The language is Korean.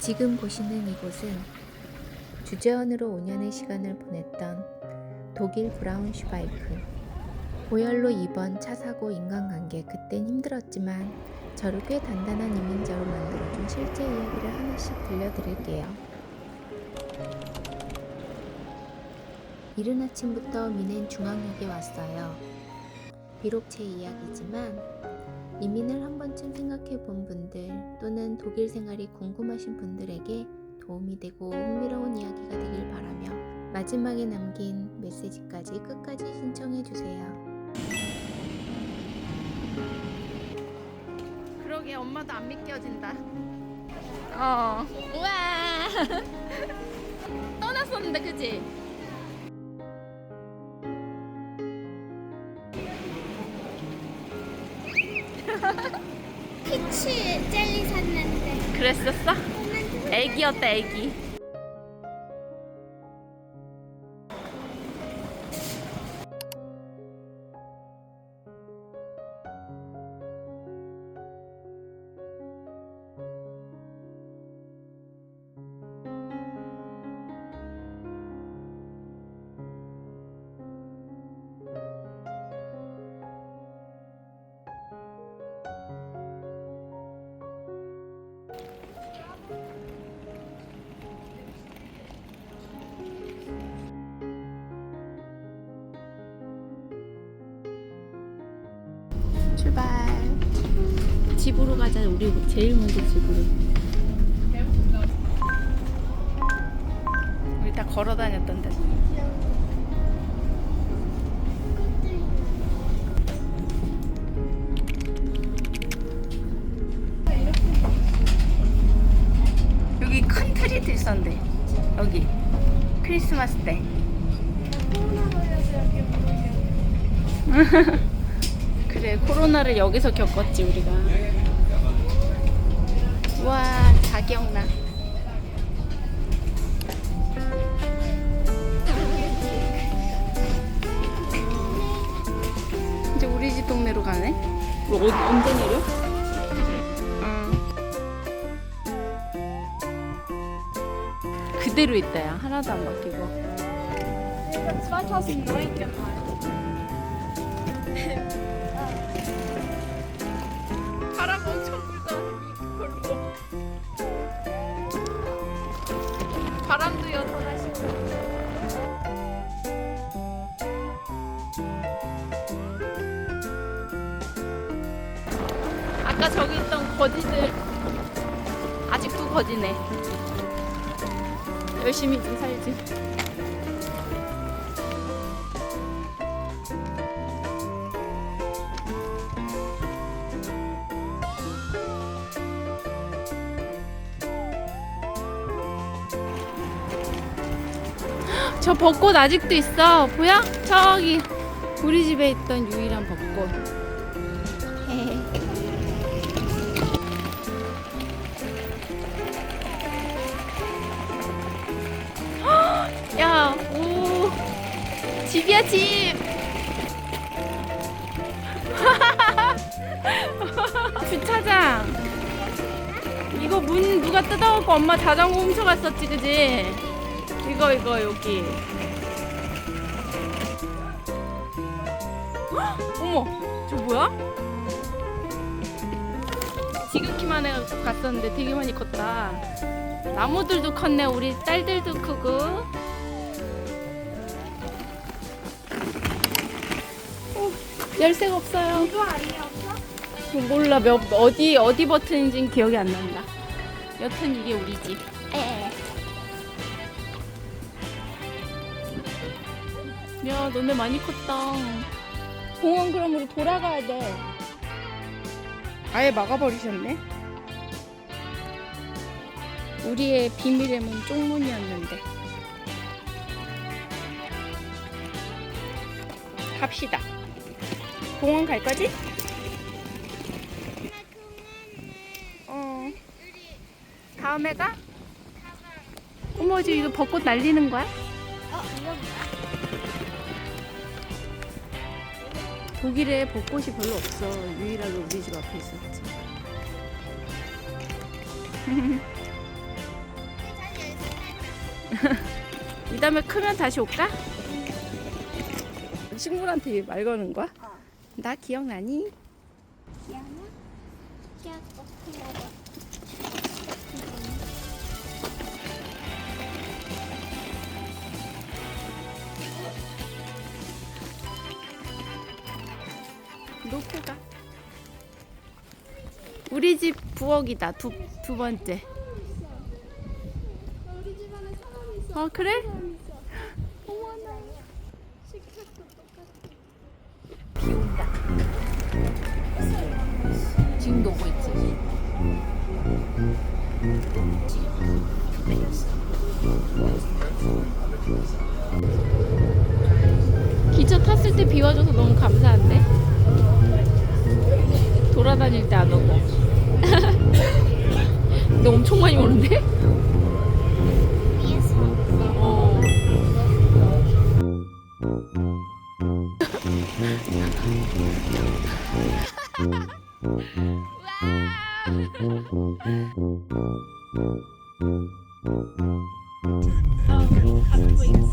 지금 보시는 이곳은 주재원으로 5년의 시간을 보냈던 독일 브라운슈바이크. 고열로 2번 차 사고 인간관계, 그땐 힘들었지만 저를 꽤 단단한 이민자로 만들어준 실제 이야기를 하나씩 들려드릴게요. 이른 아침부터 미넨 중앙역에 왔어요. 비록 제 이야기지만 이민을 한 번쯤 생각해 본 분들 또는 독일 생활이 궁금하신 분들에게 도움이 되고 흥미로운 이야기가 되길 바라며 마지막에 남긴 메시지까지 끝까지 신청해 주세요. 그러게, 엄마도 안 믿겨진다. 우와. 떠났었는데, 그치? 피치 젤리 샀는데 그랬었어? 애기였다, 애기. 출발. 집으로 가자. 우리 제일 먼저 집으로. 우리 다 걸어 다녔던 데. 여기 큰 트리도 있었는데. 여기 크리스마스 때. 그래, 코로나를 여기서 겪었지 우리가. 와, 다 기억나. 이제 우리 집 동네로 가네. 뭐 언제 내려? 그대로 있다, 야. 하나도 안 바뀌고. 2009 gefahren. 바람 엄청 불다. 이걸로. 바람도 여전하시고. 아까 저기 있던 거지들 아직도 거지네. 열심히 좀 살지. 저 벚꽃 아직도 있어. 보여? 저기 우리 집에 있던 유일한 벚꽃. 야, 오, 집이야, 집. 주차장. 이거 문 누가 뜯어갖고 엄마 자전거 훔쳐갔었지, 그지? 이거 여기. 헉, 어머, 저 뭐야? 지극히만 해갖고 갔었는데 되게 많이 컸다. 나무들도 컸네. 우리 딸들도 크고. 열쇠가 없어요. 이거 아니야, 없어? 몰라, 어디 버튼인지는 기억이 안 난다. 여튼 이게 우리 집. 야, 너네 많이 컸다. 공원 그럼 우리 돌아가야 돼. 아예 막아버리셨네. 우리의 비밀의 문 쪽문이었는데. 갑시다. 공원 갈 거지? 다음에 가? 어머, 지금 이거 벚꽃 날리는 거야? 이거 뭐야? 독일에 벚꽃이 별로 없어. 유일하게 우리 집 앞에 있었지. 이 다음에 크면 다시 올까? 식물한테 말 거는 거야? 나 기억나니? 기억나? 기억나? 기억나? 놓고 가. 우리 집 부엌이다. 두 번째. 우리 집안에 사람이 있어. 어, 그래? 어머나. 식탁도 똑같아. 지금도 오고 있지. 기차 탔을 때 비와줘서 너무 감사한데? 돌아다닐 때 안 오고. 너 엄청 많이 오는데? 위에서. 어. Oh,